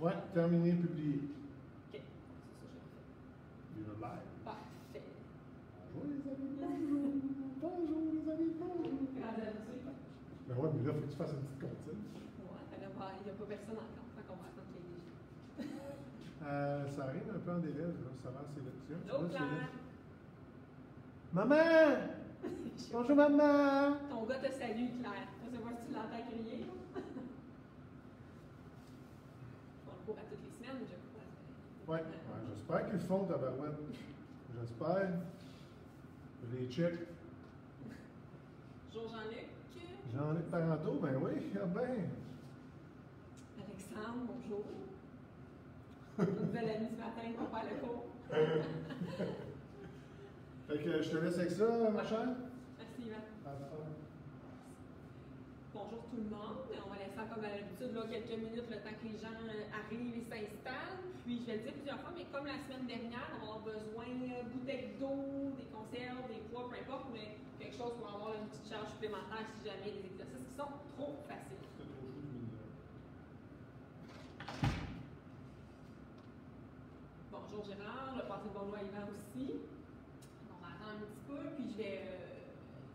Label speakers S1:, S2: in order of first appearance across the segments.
S1: Ouais, terminé, publié.
S2: OK. C'est ça, j'ai fait.
S1: You're live.
S2: Parfait.
S1: Bonjour les amis, bonjour. Bonjour les amis, bonjour.
S2: Grande habitude.
S1: Ben ouais, mais là, il faut que tu fasses une petite comptine.
S2: Ouais, il n'y a pas personne encore. Fait qu'on va attendre qu'il y ait des gens.
S1: Ça arrive un peu en délai, là, ça va, c'est là.
S2: Allô, Claire?
S1: Maman! Bonjour maman!
S2: Ton gars te salue, Claire. Je sais pas si tu l'entends crier. On le court à toutes les semaines, je crois.
S1: Ouais, j'espère qu'ils le font, tabarouette. J'espère. Je les check.
S2: Bonjour Jean-Luc.
S1: Jean-Luc Parenteau, ben oui, ah ben.
S2: Alexandre, bonjour. Notre nouvelle amie ce matin, on va le cours.
S1: Fait que je te laisse avec ça, ma chère.
S2: Merci, Yvan.
S1: À la fin.
S2: Bonjour tout le monde. On va laisser comme à l'habitude là, quelques minutes le temps que les gens arrivent et s'installent. Puis je vais le dire plusieurs fois, mais comme la semaine dernière, on va avoir besoin de bouteilles d'eau, des conserves, des poids, peu importe, mais quelque chose pour avoir une petite charge supplémentaire si jamais des exercices qui sont trop faciles.
S1: C'était trop chaud, mais...
S2: Bonjour Gérard, le passé de bonjour à Yvan aussi. On va attendre un petit peu, puis je vais.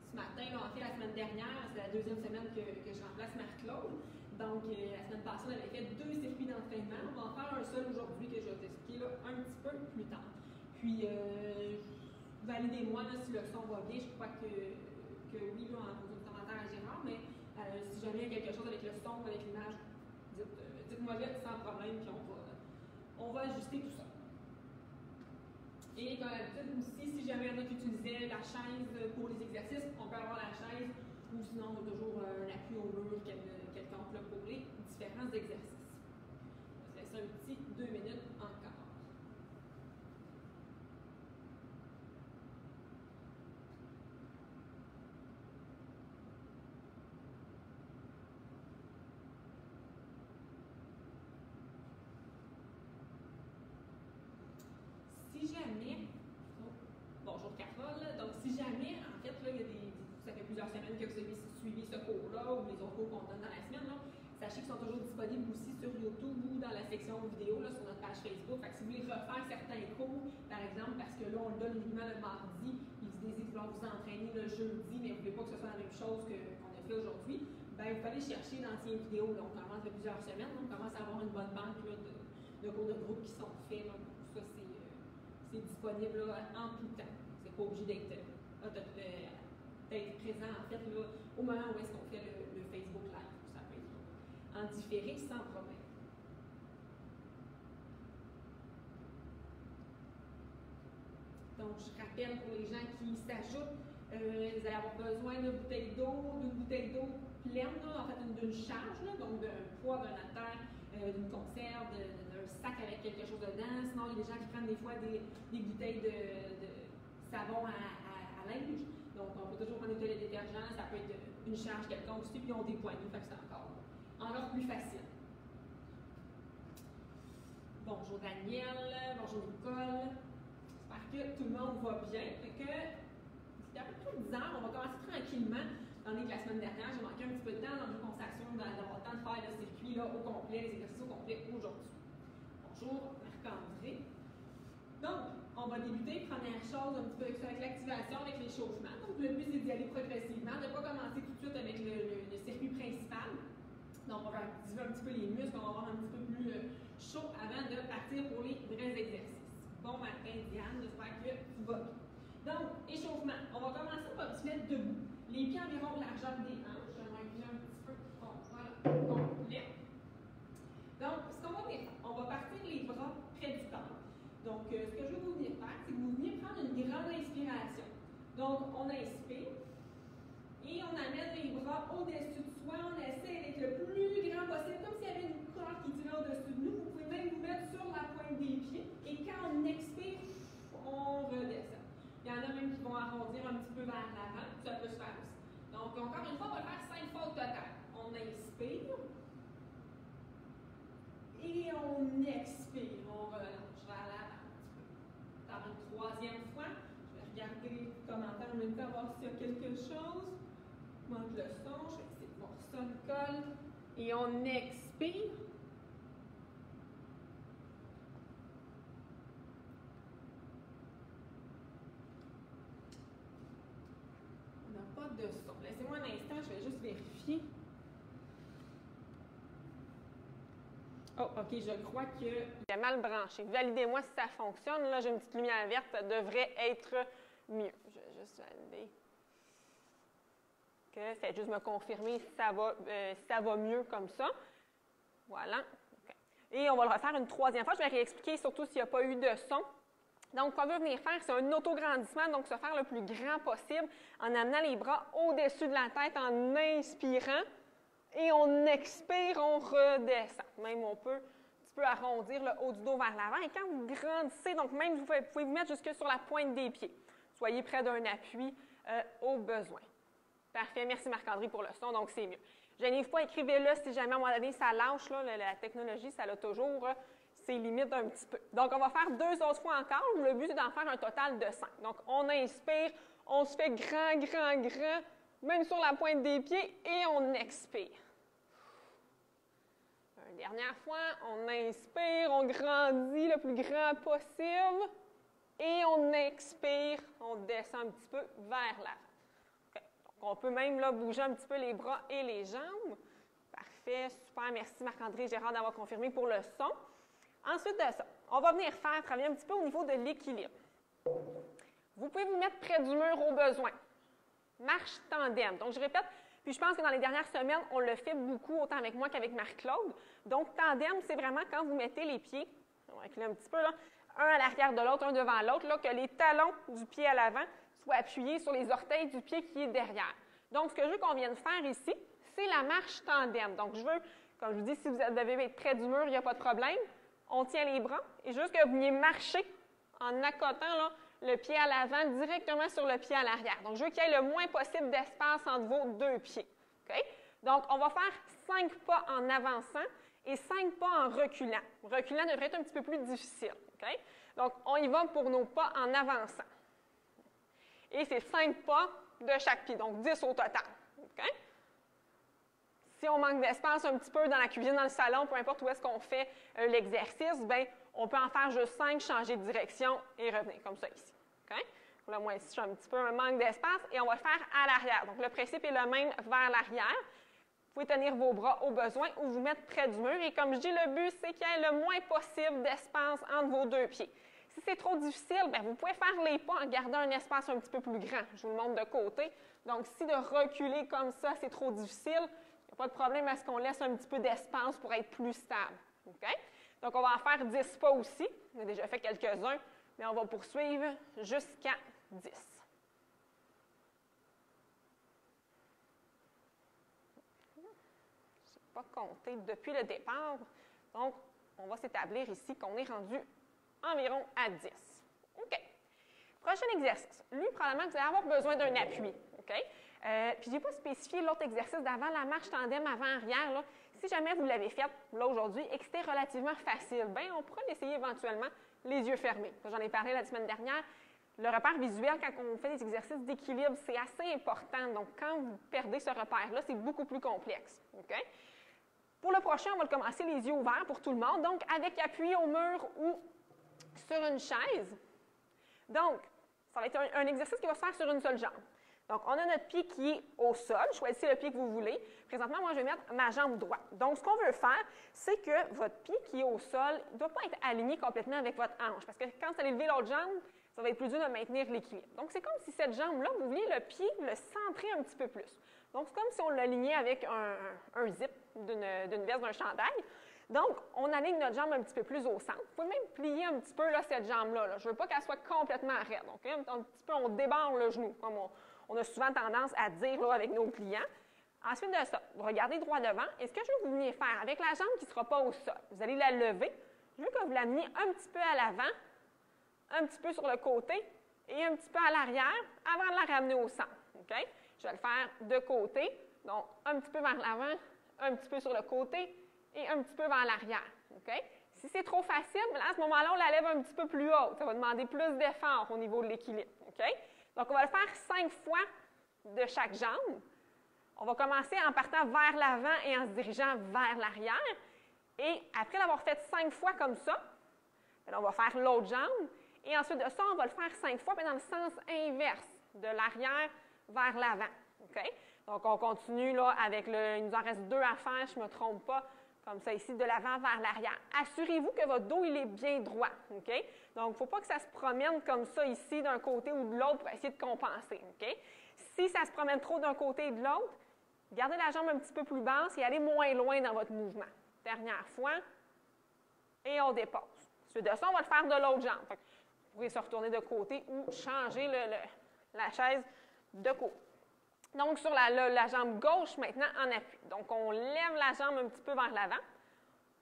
S2: Ce matin, là, en fait, la semaine dernière, c'est la deuxième semaine que je remplace Marie-Claude. Donc, la semaine passée, on avait fait 2 circuits d'entraînement. On va en faire un seul aujourd'hui que je vais t'expliquer un petit peu plus tard. Puis, validez-moi là, si le son va bien. Je crois que oui, là, en posant un commentaire à Gérard, mais si jamais il y a quelque chose avec le son ou avec l'image, dites-moi-le sans problème, puis on va ajuster tout ça. Et comme d'habitude aussi, si jamais il y en a qui utilisaient la chaise pour les exercices, on peut avoir la chaise ou sinon on a toujours un appui au mur quelconque là, pour les différents exercices. On va se laisser un petit 2 minutes encore. Si jamais, bonjour Carole, donc si jamais, en fait, là, ça fait plusieurs semaines que vous avez suivi ce cours-là ou les autres cours qu'on donne dans la semaine, là, sachez qu'ils sont toujours disponibles aussi sur YouTube ou dans la section vidéo là, sur notre page Facebook. Fait que si vous voulez refaire certains cours, par exemple, parce que là, on le donne uniquement le mardi, puis vous décidez de vouloir vous entraîner le jeudi, mais vous ne voulez pas que ce soit la même chose qu'on a fait aujourd'hui, ben vous pouvez aller chercher d'anciennes vidéos. Là, on commence depuis plusieurs semaines, on commence à avoir une bonne banque là, de cours de groupe qui sont faits. Là, ça, c'est disponible là, en tout temps. C'est pas obligé d'être présent en fait là, au moment où est-ce qu'on fait le Facebook Live. Ça peut être en différé sans problème. Donc, je rappelle pour les gens qui s'ajoutent, vous allez avoir besoin d'une bouteille d'eau pleine, là, en fait d'une charge, là, donc d'un poids, d'un haltère, d'une conserve, d'un sac avec quelque chose dedans. Sinon, il y a des gens qui prennent des fois des bouteilles de savon à linge. Donc, on peut toujours prendre des bouteilles de détergent, ça peut être une charge quelconque aussi, puis ils ont des poignées, fait que c'est encore plus facile. Bonjour Daniel, bonjour Nicole. J'espère que tout le monde va bien. Fait que, il y a à peu près 10 heures, on va commencer tranquillement. Étant donné que la semaine dernière, j'ai manqué un petit peu de temps dans une consacration d'avoir le temps de faire le circuit là, au complet, les exercices au complet aujourd'hui. Bonjour Marc-André. Donc, on va débuter, première chose, un petit peu avec l'activation, avec l'échauffement. Donc, le but, c'est d'y aller progressivement, de ne pas commencer tout de suite avec le circuit principal. Donc, on va activer un petit peu les muscles, on va avoir un petit peu plus chaud avant de partir pour les vrais exercices. Bon matin, Diane, j'espère que tu vas bien. Donc, échauffement. On va commencer par se mettre debout. Les pieds environ largeur des hanches. Je vais incliner un petit peu. Bon, voilà, complet. Donc, ce qu'on va faire, on va partir les bras près du corps. Donc, ce que je vais vous venir faire, c'est que vous venez prendre une grande inspiration. Donc, on inspire. Et on amène les bras au-dessus de soi. On essaie d'être le plus grand possible, comme s'il y avait une corde qui tirait au-dessus de nous. Vous pouvez même vous mettre sur la pointe des pieds. Et quand on expire, on redescend. Il y en a même qui vont arrondir un petit peu vers l'avant. Ça peut se faire aussi. Donc, encore une fois, on va le faire 5 fois au total. On inspire. Et on expire. On relâche vers l'avant un petit peu. Par une troisième fois, je vais regarder les commentaires en même temps, voir s'il y a quelque chose. Je monte le son, je vais essayer de voir ça, Nicole. Et on expire. ici. Oh, OK, je crois que il est mal branché. Validez-moi si ça fonctionne. Là, j'ai une petite lumière verte, ça devrait être mieux. Je vais juste valider. Faites juste me confirmer si ça va mieux comme ça. Voilà. Okay. Et on va le refaire une troisième fois. Je vais réexpliquer surtout s'il n'y a pas eu de son. Donc, ce qu'on veut venir faire, c'est un autograndissement, donc se faire le plus grand possible en amenant les bras au-dessus de la tête en inspirant. Et on expire, on redescend. Même on peut un petit peu arrondir le haut du dos vers l'avant. Et quand vous grandissez, donc même vous pouvez vous mettre jusque sur la pointe des pieds. Soyez près d'un appui au besoin. Parfait. Merci Marc-André pour le son, donc c'est mieux. Gênez-vous pas, écrivez-le si jamais à un moment donné ça lâche. Là, la technologie, ça a toujours ses limites un petit peu. Donc, on va faire 2 autres fois encore. Le but, c'est d'en faire un total de 5. Donc, on inspire, on se fait grand, grand, grand, même sur la pointe des pieds, et on expire. Une dernière fois, on inspire, on grandit le plus grand possible, et on expire, on descend un petit peu vers l'avant. On peut même là, bouger un petit peu les bras et les jambes. Parfait, super. Merci Marc-André et Gérard d'avoir confirmé pour le son. Ensuite de ça, on va venir travailler un petit peu au niveau de l'équilibre. Vous pouvez vous mettre près du mur au besoin. Marche tandem. Donc, je répète, puis je pense que dans les dernières semaines, on le fait beaucoup, autant avec moi qu'avec Marc-Claude. Donc, tandem, c'est vraiment quand vous mettez les pieds, on va reculer un petit peu là, un à l'arrière de l'autre, un devant l'autre, là, que les talons du pied à l'avant soient appuyés sur les orteils du pied qui est derrière. Donc, ce que je veux qu'on vienne faire ici, c'est la marche tandem. Donc, je veux, comme je vous dis, si vous devez être près du mur, il n'y a pas de problème. On tient les bras et juste que vous veniez marcher en accotant là, le pied à l'avant directement sur le pied à l'arrière. Donc, je veux qu'il y ait le moins possible d'espace entre vos 2 pieds. Okay? Donc, on va faire 5 pas en avançant et 5 pas en reculant. Reculant devrait être un petit peu plus difficile. Okay? Donc, on y va pour nos pas en avançant. Et c'est 5 pas de chaque pied, donc 10 au total. Okay? Si on manque d'espace un petit peu dans la cuisine, dans le salon, peu importe où est-ce qu'on fait l'exercice, bien, on peut en faire juste 5, changer de direction et revenir comme ça ici. Okay? Là, moi, ici, j'ai un petit peu un manque d'espace et on va le faire à l'arrière. Donc, le principe est le même vers l'arrière. Vous pouvez tenir vos bras au besoin ou vous mettre près du mur. Et comme je dis, le but, c'est qu'il y ait le moins possible d'espace entre vos 2 pieds. Si c'est trop difficile, bien, vous pouvez faire les pas en gardant un espace un petit peu plus grand. Je vous le montre de côté. Donc, si de reculer comme ça, c'est trop difficile, il n'y a pas de problème à ce qu'on laisse un petit peu d'espace pour être plus stable. Okay? Donc, on va en faire 10 pas aussi. On a déjà fait quelques-uns, mais on va poursuivre jusqu'à 10. Je ne sais pas compter depuis le départ. Donc, on va s'établir ici qu'on est rendu environ à 10. OK. Prochain exercice. Lui, probablement, vous allez avoir besoin d'un appui. OK? Puis, je n'ai pas spécifié l'autre exercice d'avant, la marche tandem avant-arrière. Là. Si jamais vous l'avez fait là aujourd'hui et que c'était relativement facile, bien, on pourra l'essayer éventuellement les yeux fermés. J'en ai parlé la semaine dernière. Le repère visuel, quand on fait des exercices d'équilibre, c'est assez important. Donc, quand vous perdez ce repère-là, c'est beaucoup plus complexe. OK? Pour le prochain, on va le commencer les yeux ouverts pour tout le monde. Donc, avec appui au mur ou sur une chaise. Donc, ça va être un exercice qui va se faire sur une seule jambe. Donc, on a notre pied qui est au sol. Choisissez le pied que vous voulez. Présentement, moi, je vais mettre ma jambe droite. Donc, ce qu'on veut faire, c'est que votre pied qui est au sol ne doit pas être aligné complètement avec votre hanche. Parce que quand vous allez lever l'autre jambe, ça va être plus dur de maintenir l'équilibre. Donc, c'est comme si cette jambe-là, vous vouliez le pied le centrer un petit peu plus. Donc, c'est comme si on l'alignait avec un zip d'une veste d'un chandail. Donc, on aligne notre jambe un petit peu plus au centre. Vous pouvez même plier un petit peu là, cette jambe-là. Là. Je ne veux pas qu'elle soit complètement raide. Donc, un petit peu, on débarre le genou, comme on a souvent tendance à dire là, avec nos clients. Ensuite de ça, vous regardez droit devant. Et ce que je veux que vous veniez faire avec la jambe qui ne sera pas au sol, vous allez la lever. Je veux que vous l'ameniez un petit peu à l'avant, un petit peu sur le côté et un petit peu à l'arrière avant de la ramener au centre. Okay? Je vais le faire de côté. Donc, un petit peu vers l'avant, un petit peu sur le côté et un petit peu vers l'arrière. Okay? Si c'est trop facile, à ce moment-là, on la lève un petit peu plus haut. Ça va demander plus d'effort au niveau de l'équilibre. Okay? Donc, on va le faire 5 fois de chaque jambe. On va commencer en partant vers l'avant et en se dirigeant vers l'arrière. Et après l'avoir fait 5 fois comme ça, on va faire l'autre jambe. Et ensuite de ça, on va le faire 5 fois, mais dans le sens inverse, de l'arrière vers l'avant. Okay? Donc, on continue là avec il nous en reste 2 à faire, je ne me trompe pas, comme ça ici, de l'avant vers l'arrière. Assurez-vous que votre dos, il est bien droit, OK? Donc, il ne faut pas que ça se promène comme ça ici, d'un côté ou de l'autre pour essayer de compenser, OK? Si ça se promène trop d'un côté et de l'autre, gardez la jambe un petit peu plus basse et allez moins loin dans votre mouvement. Dernière fois, et on dépose. Ensuite de ça, on va le faire de l'autre jambe. Fait que vous pourrez se retourner de côté ou changer la chaise de côté. Donc, sur la jambe gauche, maintenant, en appui. Donc, on lève la jambe un petit peu vers l'avant.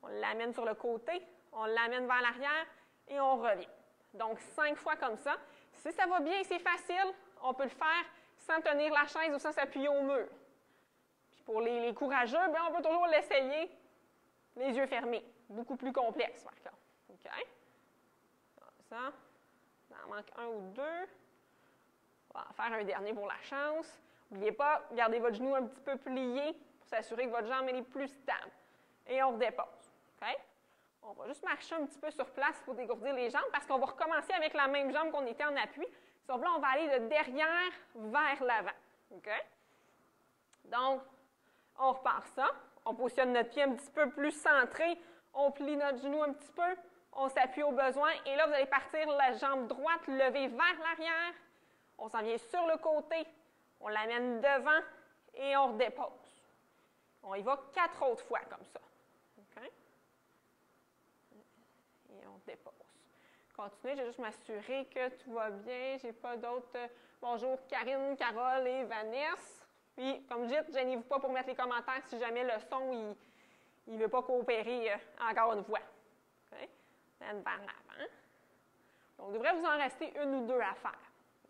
S2: On l'amène sur le côté, on l'amène vers l'arrière et on revient. Donc, 5 fois comme ça. Si ça va bien, c'est facile, on peut le faire sans tenir la chaise ou sans s'appuyer au mur. Puis pour les courageux, bien, on peut toujours l'essayer les yeux fermés. Beaucoup plus complexe, par contre. OK? Comme ça. Il en manque 1 ou 2. On va en faire un dernier pour la chance. N'oubliez pas, gardez votre genou un petit peu plié pour s'assurer que votre jambe est plus stable. Et on redépose. OK? On va juste marcher un petit peu sur place pour dégourdir les jambes parce qu'on va recommencer avec la même jambe qu'on était en appui. Sauf là, on va aller de derrière vers l'avant. OK? Donc, on repart ça. On positionne notre pied un petit peu plus centré. On plie notre genou un petit peu. On s'appuie au besoin. Et là, vous allez partir la jambe droite levée vers l'arrière. On s'en vient sur le côté. On l'amène devant et on redépose. On y va 4 autres fois comme ça. OK? Et on dépose. Continuez, je vais juste m'assurer que tout va bien. Je n'ai pas d'autres. Bonjour Karine, Carole et Vanessa. Puis, comme je dis, gênez-vous pas pour mettre les commentaires si jamais le son il ne veut pas coopérer encore une fois. OK? Vers l'avant. Donc, il devrait vous en rester 1 ou 2 à faire.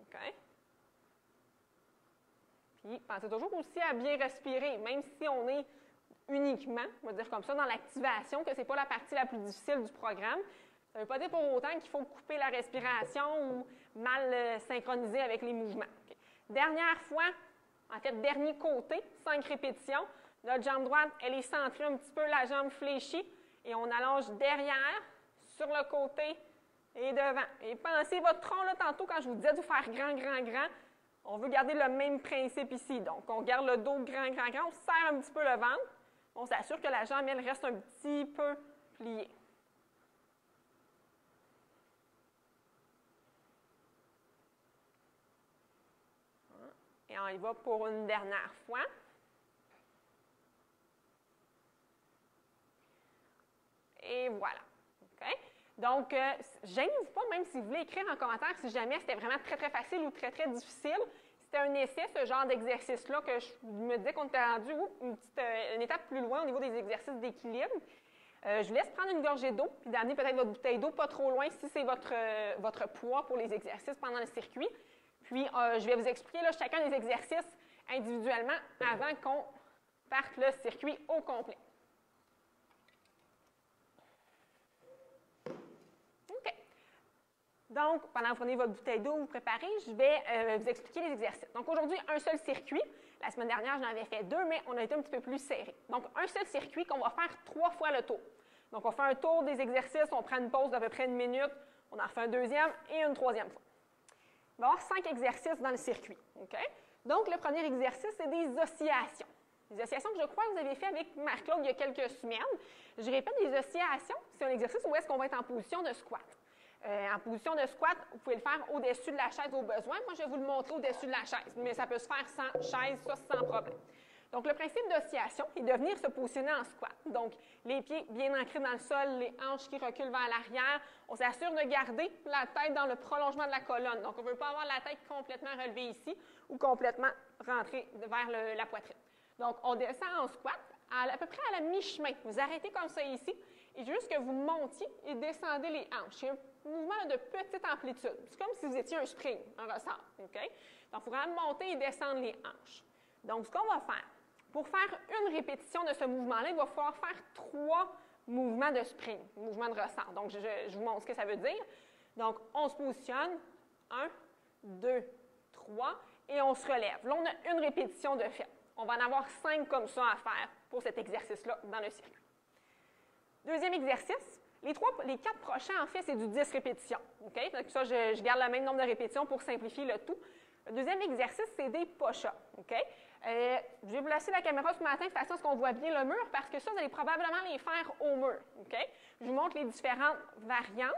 S2: OK? Puis, pensez toujours aussi à bien respirer, même si on est uniquement, on va dire comme ça, dans l'activation, que ce n'est pas la partie la plus difficile du programme. Ça ne veut pas dire pour autant qu'il faut couper la respiration ou mal synchroniser avec les mouvements. Okay. Dernière fois, en fait, dernier côté, 5 répétitions. Notre jambe droite, elle est centrée un petit peu, la jambe fléchie, et on allonge derrière, sur le côté et devant. Et pensez votre tronc, là, tantôt, quand je vous disais de faire grand, grand, grand, on veut garder le même principe ici. Donc, on garde le dos grand, grand, grand, on serre un petit peu le ventre, on s'assure que la jambe, elle reste un petit peu pliée. Et on y va pour une dernière fois. Et voilà. Okay? Donc, gênez-vous pas, même si vous voulez écrire en commentaire si jamais c'était vraiment très, très facile ou très, très difficile. C'était un essai, ce genre d'exercice-là, que je me disais qu'on était rendu une étape plus loin au niveau des exercices d'équilibre. Je vous laisse prendre une gorgée d'eau, puis d'amener peut-être votre bouteille d'eau pas trop loin si c'est votre poids pour les exercices pendant le circuit. Puis, je vais vous expliquer là, chacun des exercices individuellement avant qu'on parte le circuit au complet. OK. Donc, pendant que vous prenez votre bouteille d'eau, vous préparez, je vais vous expliquer les exercices. Donc, aujourd'hui, un seul circuit. La semaine dernière, j'en avais fait 2, mais on a été un petit peu plus serré. Donc, un seul circuit qu'on va faire 3 fois le tour. Donc, on fait un tour des exercices, on prend une pause d'à peu près 1 minute, on en refait un deuxième et une troisième fois. Il va y avoir 5 exercices dans le circuit. Okay? Donc, le premier exercice, c'est des oscillations. Les oscillations que je crois que vous avez fait avec Marc-Claude il y a quelques semaines. Je répète, des oscillations, c'est un exercice où est-ce qu'on va être en position de squat. En position de squat, vous pouvez le faire au-dessus de la chaise au besoin. Moi, je vais vous le montrer au-dessus de la chaise, mais ça peut se faire sans chaise, ça sans problème. Donc, le principe d'oscillation est de venir se positionner en squat. Donc, les pieds bien ancrés dans le sol, les hanches qui reculent vers l'arrière. On s'assure de garder la tête dans le prolongement de la colonne. Donc, on ne veut pas avoir la tête complètement relevée ici ou complètement rentrée vers la poitrine. Donc, on descend en squat à peu près à la mi-chemin. Vous arrêtez comme ça ici et juste que vous montiez et descendez les hanches. C'est un mouvement de petite amplitude. C'est comme si vous étiez un spring, un ressort. Okay? Donc, il faut vraiment monter et descendre les hanches. Donc, ce qu'on va faire, pour faire une répétition de ce mouvement-là, il va falloir faire 3 mouvements de spring, mouvements de ressort. Donc, je vous montre ce que ça veut dire. Donc, on se positionne, 1, 2, 3, et on se relève. Là, on a une répétition de fait. On va en avoir 5 comme ça à faire pour cet exercice-là dans le circuit. Deuxième exercice, les 4 prochains, en fait, c'est du 10 répétitions. Okay? Donc, ça, je garde le même nombre de répétitions pour simplifier le tout. Le deuxième exercice, c'est des push-ups. Okay?
S3: Je vais vous laisser la caméra ce matin de façon à ce qu'on voit bien le mur, parce que ça, vous allez probablement les faire au mur. Okay? Je vous montre les différentes variantes.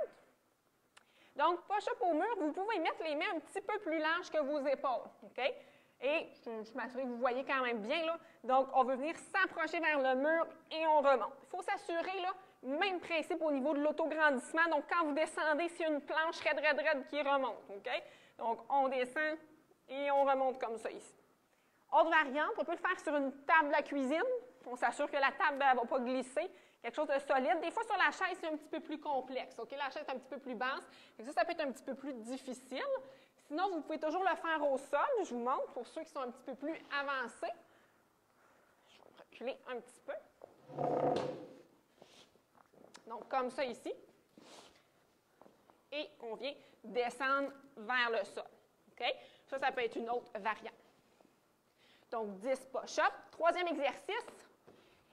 S3: Donc, push-up au mur, vous pouvez mettre les mains un petit peu plus larges que vos épaules. Okay? Et je m'assure que vous voyez quand même bien. Là. Donc, on veut venir s'approcher vers le mur et on remonte. Il faut s'assurer, là, même principe au niveau de l'autograndissement. Donc, quand vous descendez, c'est une planche raide qui remonte. Okay? Donc, on descend et on remonte comme ça ici. Autre variante, on peut le faire sur une table à cuisine. On s'assure que la table ne va pas glisser. Quelque chose de solide. Des fois, sur la chaise, c'est un petit peu plus complexe. Okay? La chaise est un petit peu plus basse. Ça peut être un petit peu plus difficile. Sinon, vous pouvez toujours le faire au sol. Je vous montre pour ceux qui sont un petit peu plus avancés. Je vais reculer un petit peu. Donc, comme ça ici. Et on vient descendre vers le sol. Okay? Ça peut être une autre variante. Donc, 10 push-ups. Troisième exercice.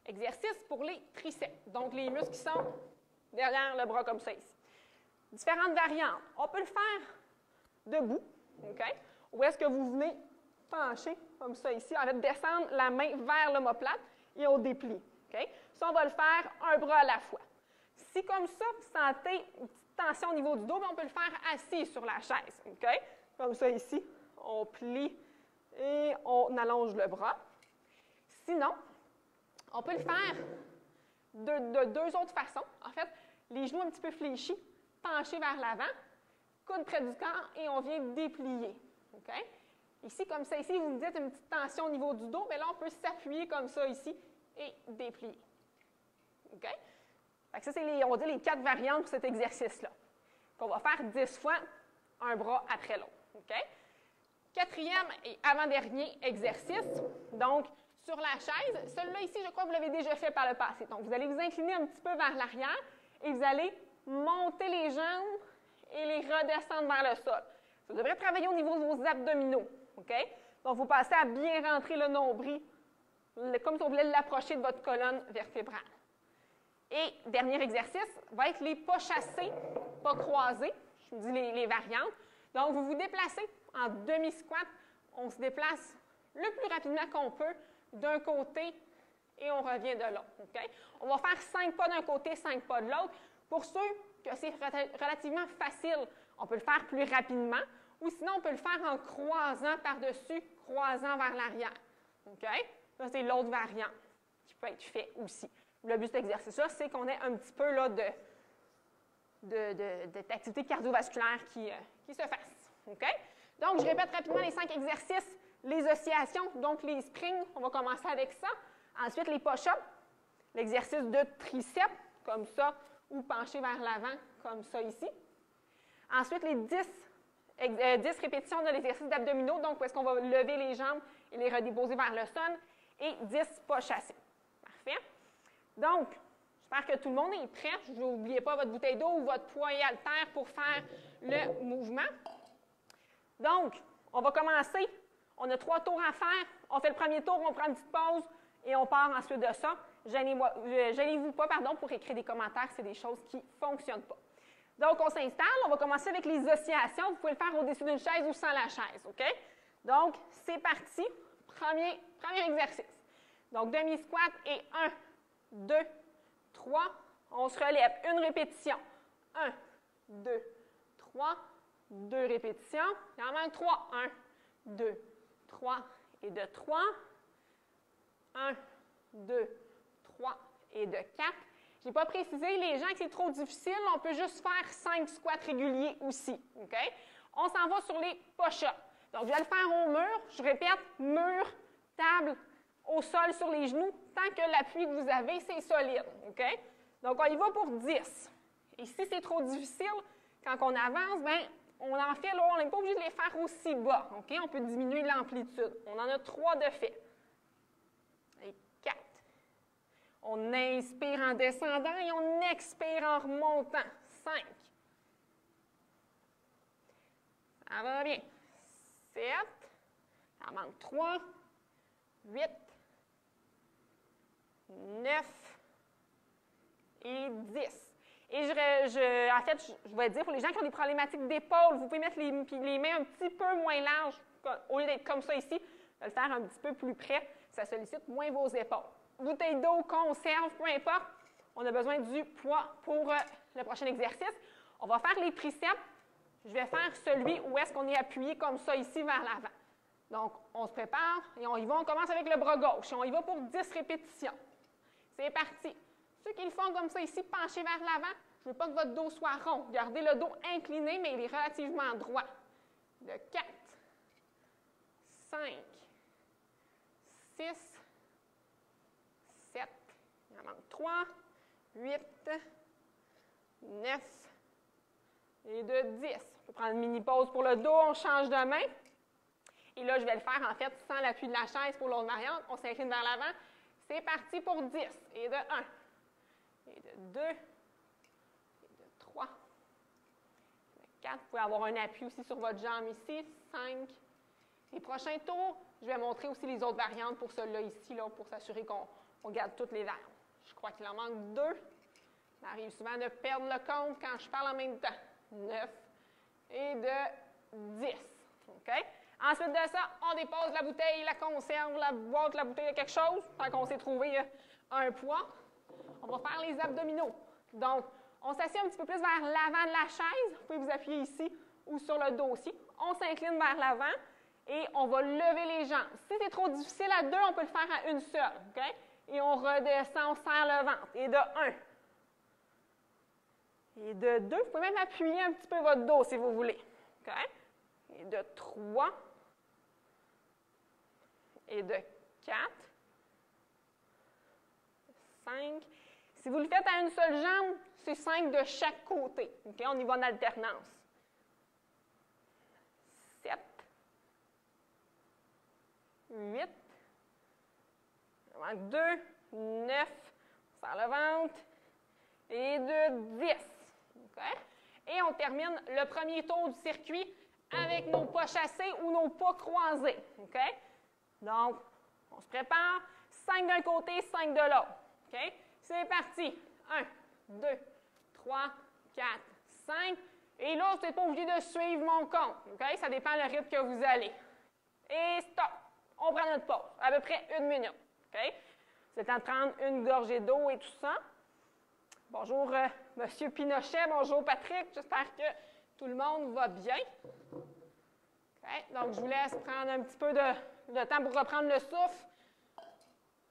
S3: Exercice pour les triceps. Donc, les muscles qui sont derrière le bras comme ça ici. Différentes variantes. On peut le faire debout. Okay? Ou est-ce que vous venez pencher comme ça ici, en fait, descendre la main vers l'omoplate et on déplie. Okay? Ça, on va le faire un bras à la fois. Si comme ça, vous sentez une petite tension au niveau du dos, bien, on peut le faire assis sur la chaise. Okay? Comme ça ici, on plie et on allonge le bras. Sinon, on peut le faire de deux autres façons. En fait, les genoux un petit peu fléchis, penchés vers l'avant, coude près du corps et on vient déplier. Okay? Ici, comme ça, ici, vous me dites une petite tension au niveau du dos, mais là, on peut s'appuyer comme ça ici et déplier. Okay? Fait que ça, c'est on dit les 4 variantes pour cet exercice-là. On va faire 10 fois, un bras après l'autre. Okay? Quatrième et avant-dernier exercice. Donc, sur la chaise, celui-là ici, je crois que vous l'avez déjà fait par le passé. Donc, vous allez vous incliner un petit peu vers l'arrière et vous allez monter les jambes et les redescendre vers le sol. Vous devrez travailler au niveau de vos abdominaux. Okay? Donc, vous passez à bien rentrer le nombril, comme si on voulait l'approcher de votre colonne vertébrale. Et dernier exercice va être les pas chassés, pas croisés. Je vous dis les variantes. Donc, vous vous déplacez en demi-squat. On se déplace le plus rapidement qu'on peut d'un côté et on revient de l'autre. Okay? On va faire 5 pas d'un côté, 5 pas de l'autre. Pour ceux que c'est relativement facile, on peut le faire plus rapidement ou sinon on peut le faire en croisant par-dessus, croisant vers l'arrière. Okay? Ça, c'est l'autre variante qui peut être fait aussi. Le but de cet exercice-là, c'est qu'on ait un petit peu là, d'activité cardiovasculaire qui se fasse. Okay? Donc, je répète rapidement les 5 exercices. Les oscillations, donc les springs, on va commencer avec ça. Ensuite, les push-ups, l'exercice de triceps, comme ça, ou penché vers l'avant, comme ça ici. Ensuite, les 10 répétitions de l'exercice d'abdominaux, donc où est-ce qu'on va lever les jambes et les redéposer vers le sol, et 10 pas chassés. Parfait. Donc, j'espère que tout le monde est prêt. N'oubliez pas votre bouteille d'eau ou votre poids et haltère pour faire le mouvement. Donc, on va commencer. On a 3 tours à faire. On fait le premier tour, on prend une petite pause et on part ensuite de ça. Gênez-vous pas, pour écrire des commentaires, c'est des choses qui ne fonctionnent pas. Donc, on s'installe. On va commencer avec les oscillations. Vous pouvez le faire au-dessus d'une chaise ou sans la chaise. OK? Donc, c'est parti. Premier exercice. Donc, demi-squat et 1, 2, 3. On se relève. Une répétition. 1, 2, 3. 2 répétitions. Il en manque 3. 1, 2, 3 et de 3. 1, 2, 3 et de 4. Je n'ai pas précisé, les gens que c'est trop difficile, on peut juste faire 5 squats réguliers aussi. Okay? On s'en va sur les push-ups. Donc, je vais le faire au mur. Je répète, mur, table, au sol sur les genoux, tant que l'appui que vous avez, c'est solide. Okay? Donc, on y va pour 10. Et si c'est trop difficile, quand on avance, bien, on en fait, là, on n'est pas obligé de les faire aussi bas. Okay? On peut diminuer l'amplitude. On en a 3 de fait. Et 4. On inspire en descendant et on expire en remontant. 5. Ça va bien. 7. Ça manque 3. 8. 9. Et 10. Et en fait, je vais dire, pour les gens qui ont des problématiques d'épaule, vous pouvez mettre les mains un petit peu moins larges, au lieu d'être comme ça ici, de le faire un petit peu plus près, ça sollicite moins vos épaules. Bouteille d'eau, conserve, peu importe, on a besoin du poids pour le prochain exercice. On va faire les triceps. Je vais faire celui où est-ce qu'on est appuyé comme ça ici vers l'avant. Donc, on se prépare et on y va. On commence avec le bras gauche. On y va pour 10 répétitions. C'est parti. Ceux qui le font comme ça ici, penchés vers l'avant, je ne veux pas que votre dos soit rond. Gardez le dos incliné, mais il est relativement droit. De 4, 5, 6, 7, il en manque 3, 8, 9 et de 10. Je vais prendre une mini-pause pour le dos, on change de main. Et là, je vais le faire en fait sans l'appui de la chaise pour l'autre variante. On s'incline vers l'avant. C'est parti pour 10. Et de 1, et de 2, et de 3, et de 4. Vous pouvez avoir un appui aussi sur votre jambe ici. 5. Les prochains tours, je vais montrer aussi les autres variantes pour celui-là ici, là, pour s'assurer qu'on garde toutes les variantes. Je crois qu'il en manque 2. Ça arrive souvent de perdre le compte quand je parle en même temps. 9 et de 10. OK? Ensuite de ça, on dépose la bouteille, la conserve, la boîte, la bouteille de quelque chose, tant qu'on s'est trouvé un poids. On va faire les abdominaux. Donc, on s'assied un petit peu plus vers l'avant de la chaise. Vous pouvez vous appuyer ici ou sur le dos aussi. On s'incline vers l'avant et on va lever les jambes. Si c'est trop difficile à 2, on peut le faire à une seule. OK? Et on redescend, on serre le ventre. Et de 1. Et de 2, vous pouvez même appuyer un petit peu votre dos si vous voulez. OK? Et de 3. Et de 4. 5. Si vous le faites à une seule jambe, c'est 5 de chaque côté. OK? On y va en alternance. 7. 8. Il manque 2. 9. On serre le ventre. Et de 10. OK? Et on termine le premier tour du circuit avec nos pas chassés ou nos pas croisés. OK? Donc, on se prépare. 5 d'un côté, 5 de l'autre. OK? C'est parti. 1, 2, 3, 4, 5. Et là, vous n'êtes pas obligé de suivre mon compte. OK? Ça dépend du rythme que vous allez. Et stop. On prend notre pause. À peu près 1 minute. OK? C'est le temps de prendre une gorgée d'eau et tout ça. Bonjour, M. Pinochet. Bonjour, Patrick. J'espère que tout le monde va bien. Okay. Donc, je vous laisse prendre un petit peu de temps pour reprendre le souffle.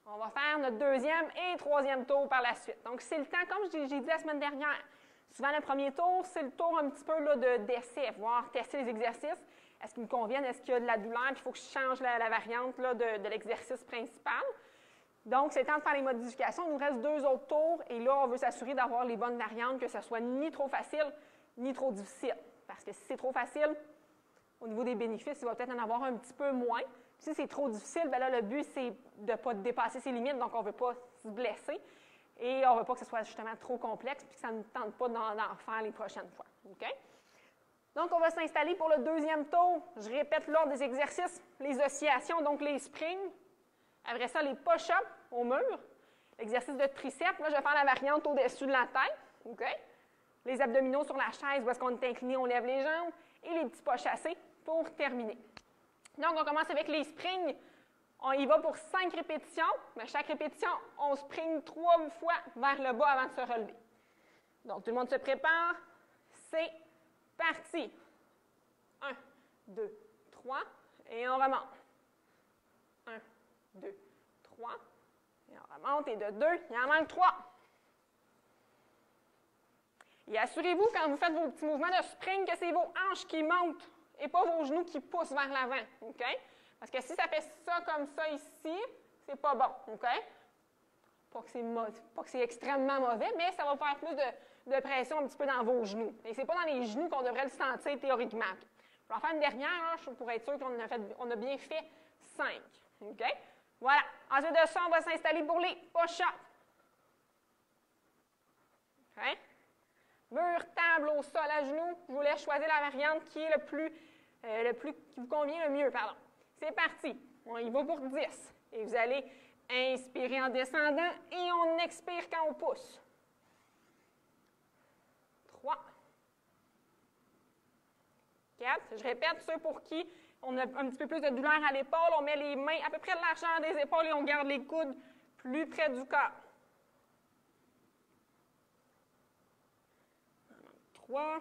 S3: On va faire notre deuxième et troisième tour par la suite. Donc, c'est le temps, comme j'ai dit la semaine dernière, souvent le premier tour, c'est le tour un petit peu d'essai, voir tester les exercices. Est-ce qu'ils me conviennent? Est-ce qu'il y a de la douleur? Puis il faut que je change la variante là, de l'exercice principal. Donc, c'est le temps de faire les modifications. Il nous reste 2 autres tours et là, on veut s'assurer d'avoir les bonnes variantes, que ce soit ni trop facile, ni trop difficile. Parce que si c'est trop facile, au niveau des bénéfices, il va peut-être en avoir un petit peu moins. Si c'est trop difficile, bien là, le but, c'est de ne pas dépasser ses limites, donc on ne veut pas se blesser. Et on ne veut pas que ce soit justement trop complexe puis que ça ne tente pas d'en faire les prochaines fois. OK? Donc, on va s'installer pour le deuxième tour. Je répète l'ordre des exercices, les oscillations, donc les springs. Après ça, les push-ups au mur. L'exercice de triceps, là, je vais faire la variante au-dessus de la tête. OK? Les abdominaux sur la chaise, où est-ce qu'on est incliné, on lève les jambes. Et les petits pas chassés pour terminer. Donc, on commence avec les springs. On y va pour 5 répétitions. Mais chaque répétition, on spring 3 fois vers le bas avant de se relever. Donc, tout le monde se prépare. C'est parti. 1, 2, 3. Et on remonte. 1, 2, 3. Et on remonte. Et de 2, il en manque 3. Et assurez-vous, quand vous faites vos petits mouvements de spring, que c'est vos hanches qui montent et pas vos genoux qui poussent vers l'avant. OK? Parce que si ça fait ça comme ça ici, c'est pas bon. OK? Pas que c'est extrêmement mauvais, mais ça va faire plus de pression un petit peu dans vos genoux. Et c'est pas dans les genoux qu'on devrait le sentir théoriquement. Je vais en faire une dernière pour être sûr qu'on a bien fait 5. OK? Voilà. Ensuite de ça, on va s'installer pour les push-ups. OK? Mur, table, au sol, à genoux. Je vous laisse choisir la variante qui est qui vous convient le mieux. C'est parti. On y va pour 10. Et vous allez inspirer en descendant et on expire quand on pousse. 3. 4. Je répète, ceux pour qui on a un petit peu plus de douleur à l'épaule, on met les mains à peu près de la largeur des épaules et on garde les coudes plus près du corps. 3.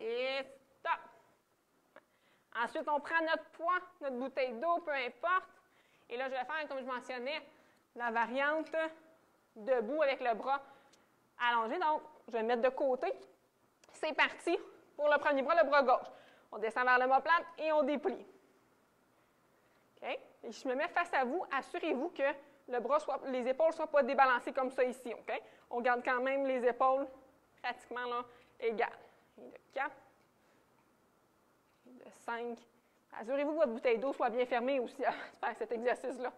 S3: Et stop. Ensuite, on prend notre poids, notre bouteille d'eau, peu importe. Et là, je vais faire, comme je mentionnais, la variante debout avec le bras allongé. Donc, je vais le mettre de côté. C'est parti pour le premier bras, le bras gauche. On descend vers l'omoplate et on déplie. OK? Et je me mets face à vous. Assurez-vous que les épaules ne soient pas débalancées comme ça ici. OK? On garde quand même les épaules pratiquement là, égales. Et de 4. Et de 5. Assurez-vous que votre bouteille d'eau soit bien fermée aussi à faire cet exercice-là.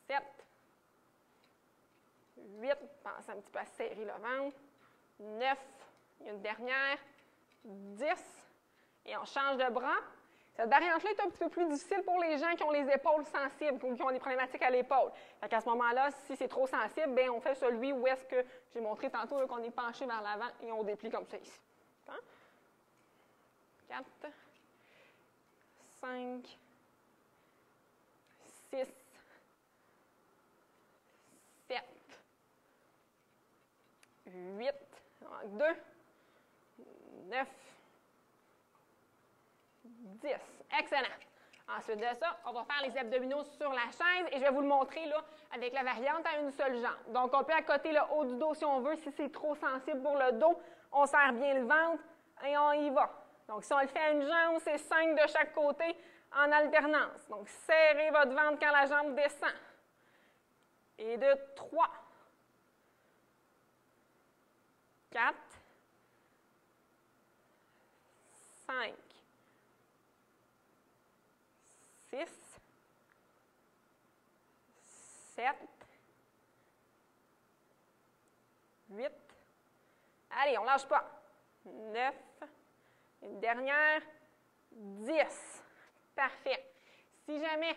S3: 7. 8. Pensez un petit peu à serrer le ventre. 9. Une dernière. 10. Et on change de bras. Cette variante-là est un petit peu plus difficile pour les gens qui ont les épaules sensibles ou qui ont des problématiques à l'épaule. À ce moment-là, si c'est trop sensible, bien, on fait celui où est-ce que j'ai montré tantôt qu'on est penché vers l'avant et on déplie comme ça ici. 4, 5, 6, 7, 8, 2, 9, 10. Excellent. Ensuite de ça, on va faire les abdominaux sur la chaise et je vais vous le montrer là, avec la variante à une seule jambe. Donc, on peut accoter le haut du dos si on veut. Si c'est trop sensible pour le dos, on serre bien le ventre et on y va. Donc, si on le fait à une jambe, c'est 5 de chaque côté en alternance. Donc, serrez votre ventre quand la jambe descend. Et de 3, 4, 5, 6, 7, 8. Allez, on ne lâche pas. 9. Une dernière. 10. Parfait. Si jamais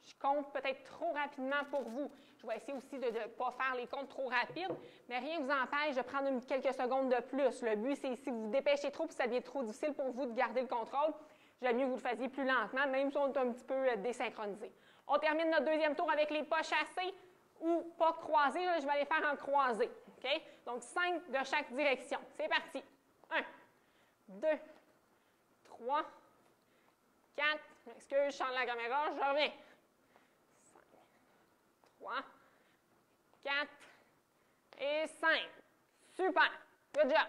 S3: je compte peut-être trop rapidement pour vous, je vais essayer aussi de ne pas faire les comptes trop rapides, mais rien ne vous empêche de prendre quelques secondes de plus. Le but, c'est si vous vous dépêchez trop et ça devient trop difficile pour vous de garder le contrôle, j'aime mieux que vous le fassiez plus lentement, même si on est un petit peu désynchronisé. On termine notre deuxième tour avec les pas chassés ou pas croisés. Là, je vais les faire en croisé. Okay? Donc, 5 de chaque direction. C'est parti. 1, 2, 3, 4. Je m'excuse, je change la caméra, je reviens. 5, 3, 4 et 5. Super. Good job.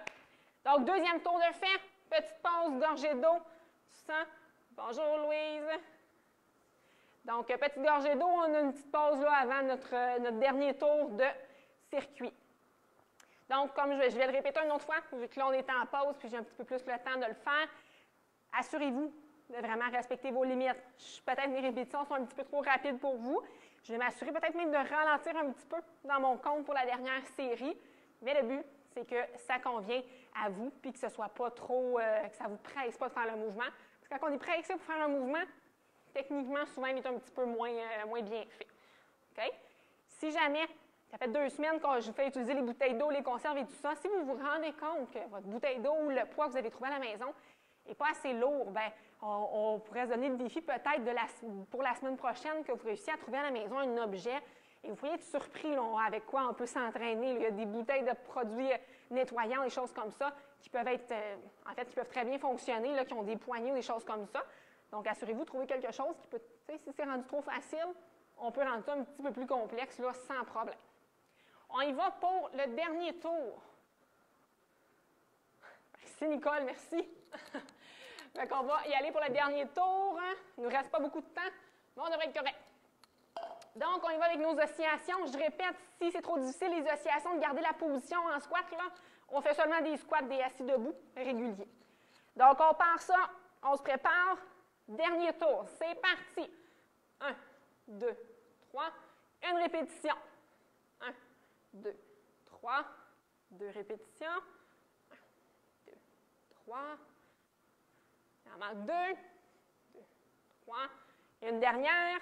S3: Donc, deuxième tour de fait. Petite pause, gorgée d'eau. Bonjour Louise. Donc, petite gorgée d'eau, on a une petite pause là avant notre dernier tour de circuit. Donc, comme je vais le répéter une autre fois, vu que là on est en pause puis j'ai un petit peu plus le temps de le faire, assurez-vous de vraiment respecter vos limites. Peut-être mes répétitions sont un petit peu trop rapides pour vous. Je vais m'assurer peut-être même de ralentir un petit peu dans mon compte pour la dernière série, mais le but, c'est que ça convient à vous puis que ce ne soit pas trop, que ça ne vous presse pas de faire le mouvement. Parce que quand on est pressé pour faire un mouvement, techniquement, souvent, il est un petit peu moins bien fait. OK? Si jamais, ça fait 2 semaines que je vous fais utiliser les bouteilles d'eau, les conserves et tout ça, si vous vous rendez compte que votre bouteille d'eau ou le poids que vous avez trouvé à la maison n'est pas assez lourd, bien, on pourrait se donner le défi peut-être pour la semaine prochaine que vous réussissiez à trouver à la maison un objet et vous pourriez être surpris là, avec quoi on peut s'entraîner. Il y a des bouteilles de produits nettoyants, des choses comme ça, qui peuvent être, qui peuvent très bien fonctionner, là, qui ont des poignées ou des choses comme ça. Donc, assurez-vous de trouver quelque chose qui peut, si c'est rendu trop facile, on peut rendre ça un petit peu plus complexe, là, sans problème. On y va pour le dernier tour. Merci, Nicole, merci. Donc, on va y aller pour le dernier tour. Il ne nous reste pas beaucoup de temps, mais on devrait être correct. Donc, on y va avec nos oscillations. Je répète, si c'est trop difficile, les oscillations, de garder la position en squat, là, on fait seulement des squats, des assis debout réguliers. Donc, on part ça, on se prépare. Dernier tour, c'est parti. 1, 2, 3. Une répétition. 1, 2, 3. 2 répétitions. 1, 2, 3. Il en manque 2. 2, 3. Et une dernière.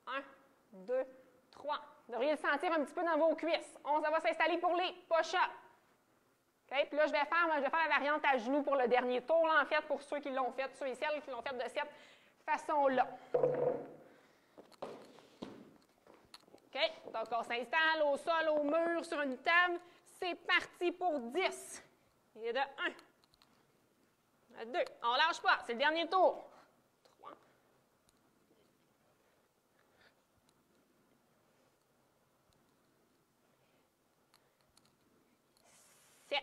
S3: 1, 2, 3. Vous devriez le sentir un petit peu dans vos cuisses. Ça va s'installer pour les push-ups. OK? Puis là, je vais faire la variante à genoux pour le dernier tour, là, en fait, pour ceux qui l'ont fait, ceux et celles qui l'ont fait de cette façon-là. OK? Donc, on s'installe au sol, au mur, sur une table. C'est parti pour 10. Et de 1. De 2. On ne lâche pas. C'est le dernier tour. 3. 7.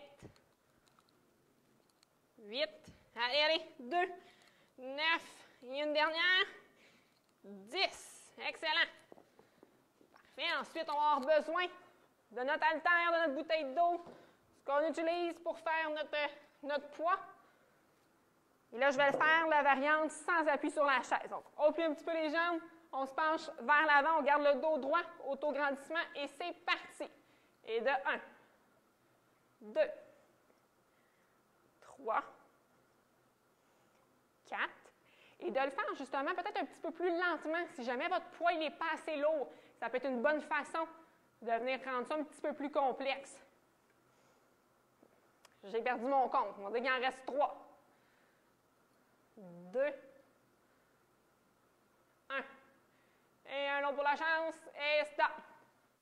S3: 8. Allez, 2. 9. Et une dernière. 10. Excellent. Parfait. Ensuite, on va avoir besoin de notre haltère, de notre bouteille d'eau, ce qu'on utilise pour faire notre poids. Et là, je vais faire la variante sans appui sur la chaise. Donc, on plie un petit peu les jambes, on se penche vers l'avant, on garde le dos droit, autograndissement, et c'est parti. Et de 1, 2, 3, 4. Et de le faire justement peut-être un petit peu plus lentement. Si jamais votre poids n'est pas assez lourd, ça peut être une bonne façon de venir rendre ça un petit peu plus complexe. J'ai perdu mon compte. On va dire qu'il en reste 3. 2. 1. Et un autre pour la chance. Et stop.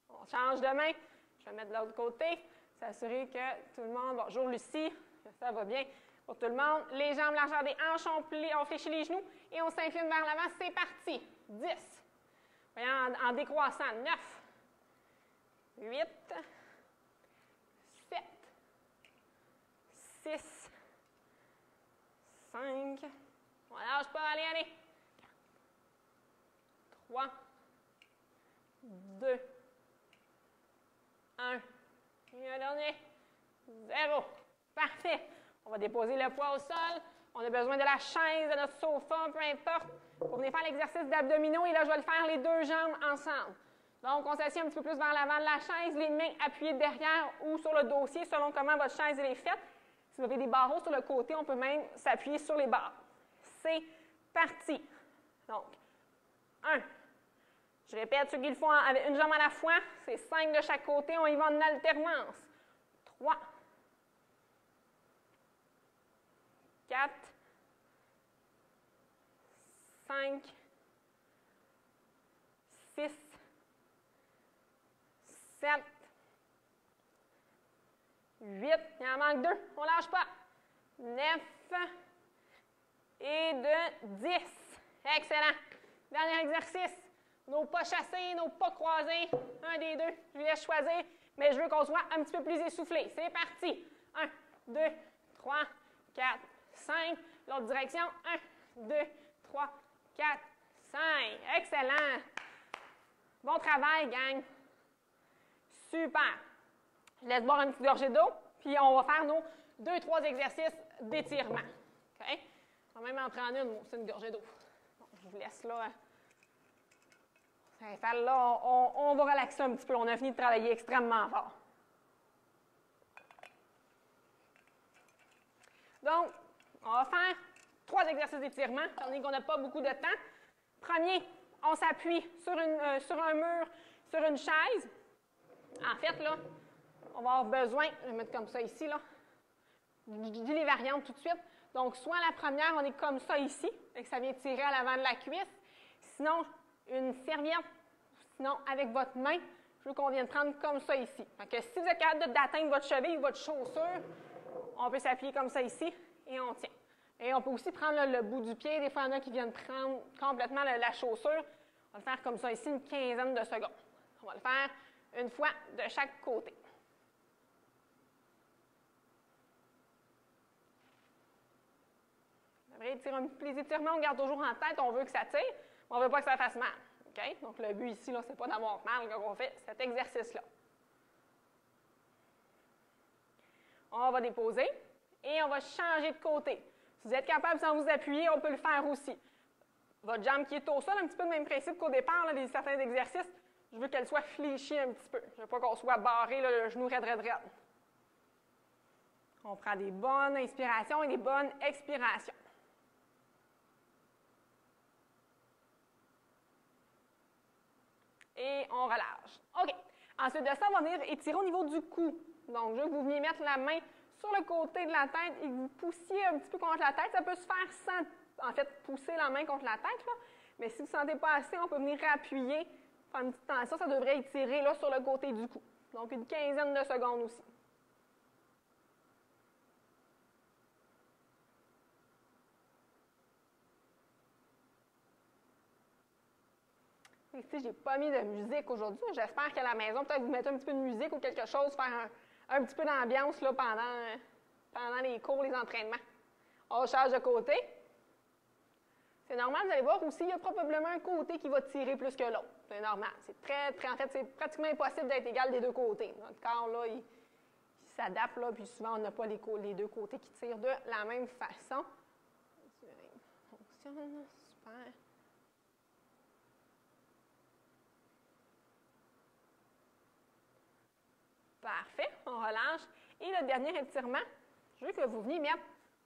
S3: On change de main. Je vais mettre de l'autre côté. S'assurer que tout le monde... Bonjour Lucie. Ça va bien pour tout le monde. Les jambes largeur des hanches, on fléchit les genoux et on s'incline vers l'avant. C'est parti. 10. Voyons, en décroissant. 9. 8. 7. 6. 5. On lâche pas. Allez, allez. 3. 2. 1. Et un dernier. 0. Parfait. On va déposer le poids au sol. On a besoin de la chaise, de notre sofa, peu importe, pour venir faire l'exercice d'abdominaux. Et là, je vais le faire les deux jambes ensemble. Donc, on s'assied un petit peu plus vers l'avant de la chaise, les mains appuyées derrière ou sur le dossier, selon comment votre chaise est faite. Si vous avez des barreaux sur le côté, on peut même s'appuyer sur les barres. C'est parti. Donc, 1. Je répète, ceux qui le font avec une jambe à la fois, c'est 5 de chaque côté. On y va en alternance. 3. 4. 5. 6. 7. 8. Il en manque 2. On ne lâche pas. 9. Et de 10. Excellent. Dernier exercice. Nos pas chassés, nos pas croisés. Un des deux. Je vous laisse choisir, mais je veux qu'on soit un petit peu plus essoufflé. C'est parti. 1, 2, 3, 4, 5. L'autre direction. 1, 2, 3, 4, 5. Excellent. Bon travail, gang. Super. Je laisse boire une petite gorgée d'eau, puis on va faire nos 2-3 exercices d'étirement. OK? On va même en prendre une, c'est une gorgée d'eau. Bon, je vous laisse là. Là, on va relaxer un petit peu. On a fini de travailler extrêmement fort. Donc, on va faire 3 exercices d'étirement, étant donné qu'on n'a pas beaucoup de temps. Premier, on s'appuie sur un mur, sur une chaise. En fait, là, on va avoir besoin, je vais mettre comme ça ici, là. Je dis les variantes tout de suite. Donc, soit la première, on est comme ça ici, et que ça vient tirer à l'avant de la cuisse. Sinon, une serviette, sinon avec votre main, je veux qu'on vienne prendre comme ça ici. Donc, si vous êtes capable d'atteindre votre cheville ou votre chaussure, on peut s'appuyer comme ça ici et on tient. Et on peut aussi prendre là, le bout du pied. Des fois, il y en a qui viennent prendre complètement la chaussure. On va le faire comme ça ici, une quinzaine de secondes. On va le faire une fois de chaque côté. Les étirements, on garde toujours en tête, on veut que ça tire, mais on ne veut pas que ça fasse mal. Okay? Donc, le but ici, ce n'est pas d'avoir mal quand on fait cet exercice-là. On va déposer et on va changer de côté. Si vous êtes capable sans vous appuyer, on peut le faire aussi. Votre jambe qui est au sol, un petit peu le même principe qu'au départ, là, certains exercices, je veux qu'elle soit fléchie un petit peu. Je ne veux pas qu'on soit barré, là, le genou raide. On prend des bonnes inspirations et des bonnes expirations. et on relâche. OK. Ensuite de ça, on va venir étirer au niveau du cou. Donc, je veux que vous veniez mettre la main sur le côté de la tête et que vous poussiez un petit peu contre la tête. Ça peut se faire sans, en fait, pousser la main contre la tête, là. Mais si vous ne sentez pas assez, on peut venir appuyer, faire une petite tension. Ça devrait étirer là, sur le côté du cou. Donc, une quinzaine de secondes aussi. Ici, je n'ai pas mis de musique aujourd'hui. J'espère qu'à la maison, peut-être vous mettez un petit peu de musique ou quelque chose, faire un petit peu d'ambiance là, pendant les cours, les entraînements. On change de côté. C'est normal, vous allez voir aussi, il y a probablement un côté qui va tirer plus que l'autre. C'est normal. En fait, c'est pratiquement impossible d'être égal des deux côtés. Notre corps, là, il s'adapte, là, puis souvent, on n'a pas les deux côtés qui tirent de la même façon. Ça fonctionne, super. Parfait, on relâche. Et le dernier étirement, je veux que vous veniez mettre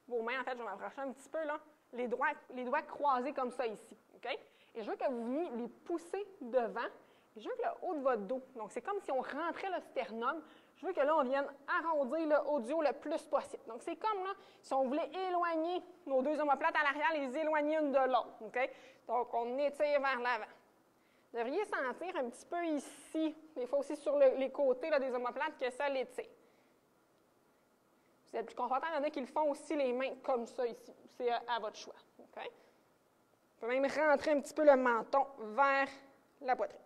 S3: vos mains, en fait, je vais m'approcher un petit peu, là, les doigts croisés comme ça ici, OK? Et je veux que vous veniez les pousser devant, et je veux que le haut de votre dos, donc c'est comme si on rentrait le sternum, je veux que là, on vienne arrondir le haut du haut le plus possible. Donc, c'est comme, là, si on voulait éloigner nos deux omoplates à l'arrière, les éloigner une de l'autre, OK? Donc, on étire vers l'avant. Vous devriez sentir un petit peu ici, des fois aussi sur les côtés là, des omoplates, que ça l'étire. Vous êtes plus confortable, il y en a qui le font aussi les mains comme ça ici. C'est à votre choix. Okay? Vous pouvez même rentrer un petit peu le menton vers la poitrine.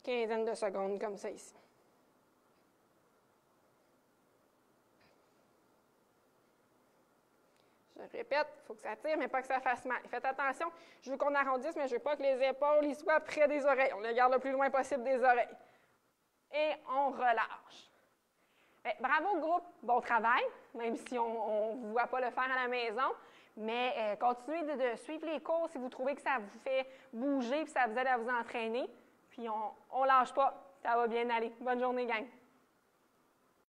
S3: Quinzaine de secondes comme ça ici. Je répète, il faut que ça tire, mais pas que ça fasse mal. Faites attention, je veux qu'on arrondisse, mais je ne veux pas que les épaules y soient près des oreilles. On les garde le plus loin possible des oreilles. Et on relâche. Bien, bravo groupe, bon travail, même si on ne vous voit pas le faire à la maison. Mais continuez de suivre les cours si vous trouvez que ça vous fait bouger et ça vous aide à vous entraîner. Puis on ne lâche pas, ça va bien aller. Bonne journée, gang.